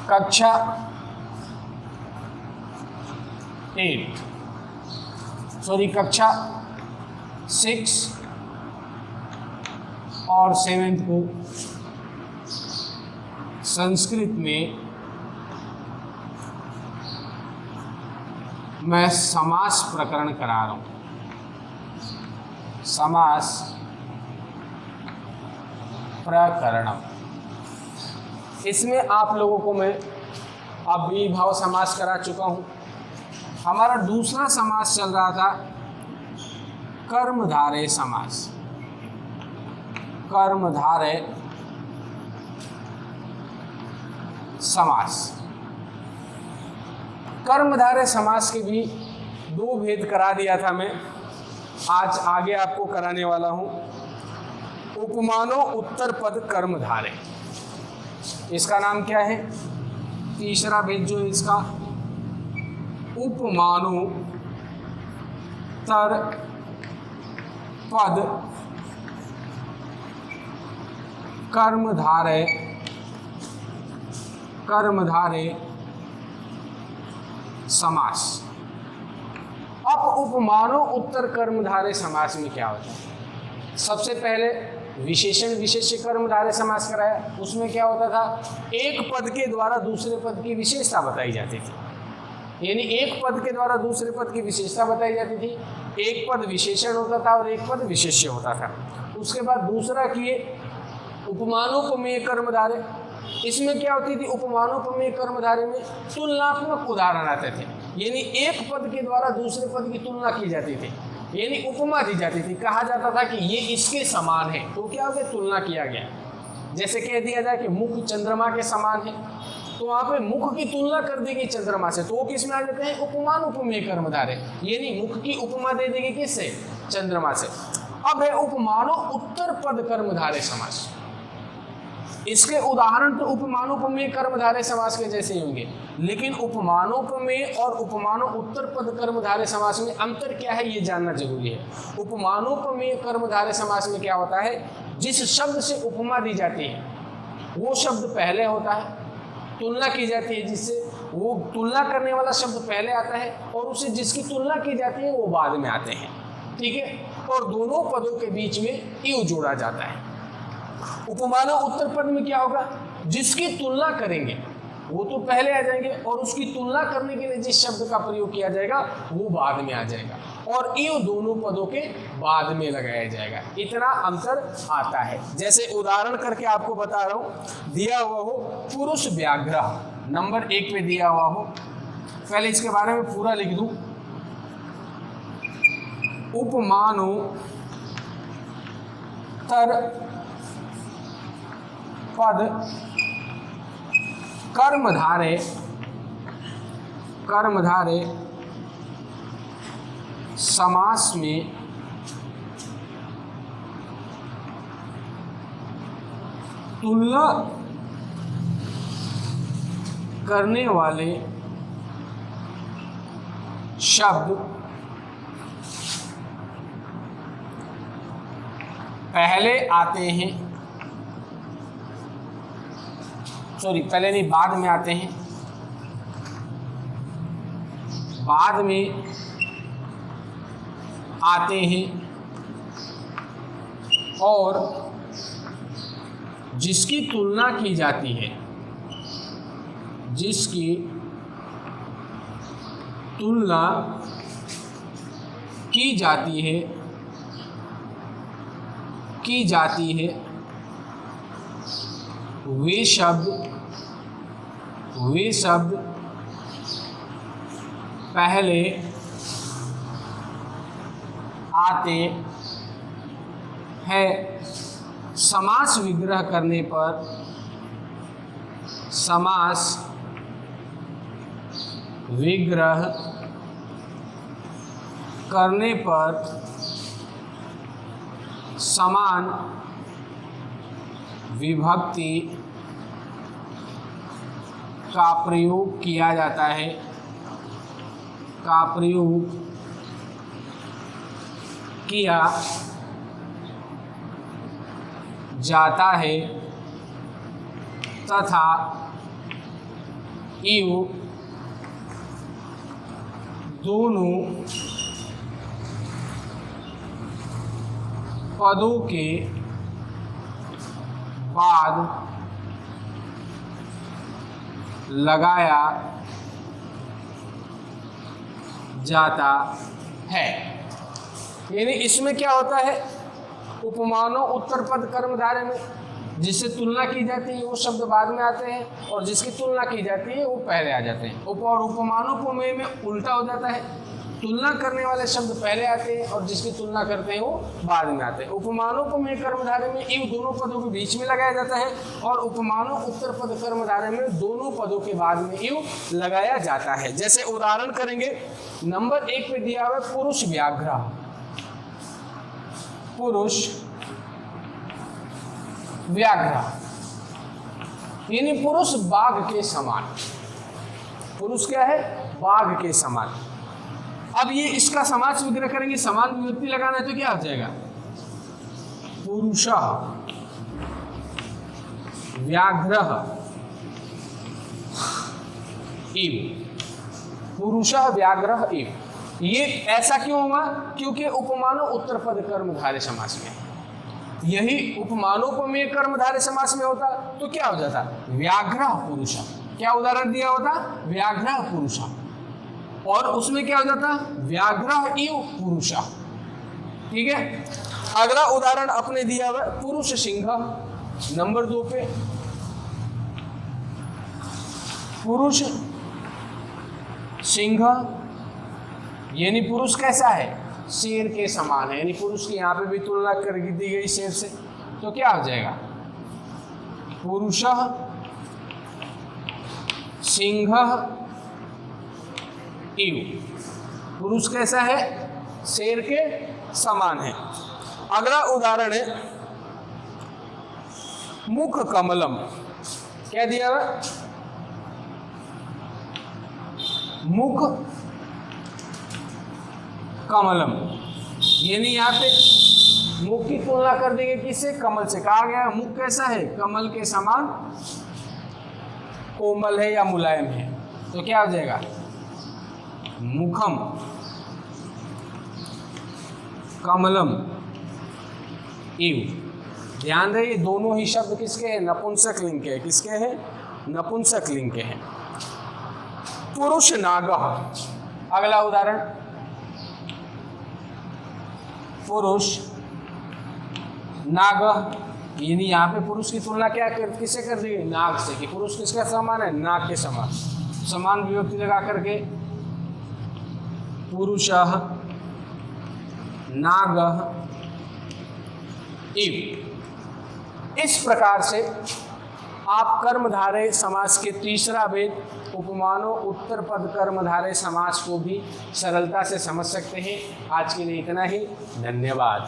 कक्षा 8 सॉरी कक्षा 6 और 7th को संस्कृत में मैं समास प्रकरण करा रहा हूँ। समास प्रकरणम, इसमें आप लोगों को मैं अव्ययीभाव समास करा चुका हूँ। हमारा दूसरा समास चल रहा था कर्मधारय समास। कर्मधारय समास, कर्मधारय समास के भी दो भेद करा दिया था मैं, आज आगे आपको कराने वाला हूं। उपमानो उत्तर पद कर्मधारय, इसका नाम क्या है? तीसरा भेद जो है इसका उपमानो उत्तर पद कर्मधारय समास। अब उपमानो उत्तर कर्मधारय समास में क्या होता है? सबसे पहले विशेषण विशेष्य कर्मधारय समास कराया। उसमें क्या होता था? एक पद के द्वारा दूसरे पद की विशेषता बताई जाती थी, यानी एक पद के द्वारा दूसरे पद की विशेषता बताई जाती थी। एक पद विशेषण होता था और एक पद विशेष्य होता था। उसके बाद दूसरा किए उपमानोपमेय कर्मधारय। इसमें क्या होती थी? उपमानोपमेय कर्मधारय में तुलनात्मक उदाहरण आते थे, यानी एक पद के द्वारा दूसरे पद की तुलना की जाती थी, यानी उपमा दी जाती थी। कहा जाता था कि ये इसके समान है, तो क्या हो गया? तुलना किया गया। जैसे कह दिया जाए कि मुख चंद्रमा के समान है, तो वहाँ पे मुख की तुलना कर देगी चंद्रमा से, तो वो किस में आ जाते हैं? उपमानोपमेय कर्मधारय, यानी मुख की उपमा दे देगी किससे? चंद्रमा से। अब है उपमानो उत्तर पद कर्मधारय समास। इसके उदाहरण तो उपमानोपमेय कर्मधारय समास के जैसे ही होंगे, लेकिन उपमानोपमेय और उपमानो उत्तर पद कर्मधारय समास में अंतर क्या है ये जानना जरूरी है। उपमानोपमेय कर्मधारय समास में क्या होता है? जिस शब्द से उपमा दी जाती है वो शब्द पहले होता है, तुलना की जाती है जिससे, वो तुलना करने वाला शब्द पहले आता है और उसे जिसकी तुलना की जाती है वो बाद में आते हैं, ठीक है। और दोनों पदों के बीच में यू जोड़ा जाता है। उपमानो उत्तर पद में क्या होगा? जिसकी तुलना करेंगे वो तो पहले आ जाएंगे और उसकी तुलना करने के लिए जिस शब्द का प्रयोग किया जाएगा वो बाद में आ जाएगा, और ये दोनों पदों के बाद में लगाया जाएगा। इतना अंतर आता है। जैसे उदाहरण करके आपको बता रहा हूं, दिया हुआ हो पुरुष व्याघ्र, नंबर 1 पे दिया हुआ हो, पहले इसके बारे में पूरा लिख दूं। उपमानो उत्तर पद कर्मधारय समास में तुलना करने वाले शब्द पहले आते हैं, सॉरी पहले नहीं, बाद में आते हैं, बाद में आते हैं, और जिसकी तुलना की जाती है, जिसकी तुलना की जाती है वे शब्द पहले आते हैं। समास विग्रह करने पर, समास विग्रह करने पर समान विभक्ति का प्रयोग किया जाता है, का प्रयोग किया जाता है, तथा इव दोनों पदों के बाद लगाया जाता है। यानी इसमें क्या होता है, उपमानो उत्तर पद कर्मधारय में जिससे तुलना की जाती है वो शब्द बाद में आते हैं और जिसकी तुलना की जाती है वो पहले आ जाते हैं। और उपमानोपमेय में उल्टा हो जाता है, तुलना करने वाले शब्द पहले आते हैं और जिसकी तुलना करते हैं वो बाद में आते हैं। उपमानोपमेय कर्मधारय में इव दोनों पदों के बीच में लगाया जाता है और उपमानो उत्तर पद कर्मधारय में दोनों पदों के बाद में इव लगाया जाता है। जैसे उदाहरण करेंगे, नंबर 1 पे दिया हुआ पुरुष व्याघ्र, पुरुष व्याघ्र यानी पुरुष बाघ के समान। पुरुष क्या है, बाघ के समान। अब ये इसका समास विग्रह करेंगे, समान विभक्ति लगाना है तो क्या हो जाएगा, पुरुषः व्याघ्रः इव, पुरुषः व्याघ्रः इव। ये ऐसा क्यों हुआ, क्योंकि उपमानो उत्तर पद कर्मधारय समास में, यही उपमानोपमेय कर्मधारय समास में होता तो क्या हो जाता, व्याघ्रः पुरुषः। क्या उदाहरण दिया होता, व्याघ्रः पुरुषः, और उसमें क्या हो जाता, व्याघ्रः इव पुरुषः। ठीक है, अगला उदाहरण अपने दिया हुआ पुरुष सिंह, नंबर 2 पे पुरुष सिंह यानी पुरुष कैसा है, शेर के समान है। यानी पुरुष की यहाँ पे भी तुलना कर दी गई शेर से, तो क्या हो जाएगा, पुरुषः सिंहः इव। पुरुष कैसा है, शेर के समान है। अगला उदाहरण है मुख कमलम। क्या दिया हुआ, मुख कमलम यानी यहाँ पे मुख की तुलना कर देंगे किससे, कमल से। कहा गया मुख कैसा है, कमल के समान कोमल है या मुलायम है, तो क्या हो जाएगा, मुखम कमलम इव। ध्यान रहे ये दोनों ही शब्द किसके हैं, नपुंसक लिंग के हैं। किसके हैं, नपुंसक लिंग के हैं। पुरुष नागः, अगला उदाहरण पुरुष नाग यानी यहाँ पे पुरुष की तुलना क्या किससे कर दी, नाग से, कि पुरुष किसका समान है, नाग के समान। समान विभक्ति लगा करके पुरुषः नागः इव। इस प्रकार से आप कर्मधारय समास के तीसरा भेद उपमानो उत्तर पद कर्मधारय समास को भी सरलता से समझ सकते हैं। आज के लिए इतना ही, धन्यवाद।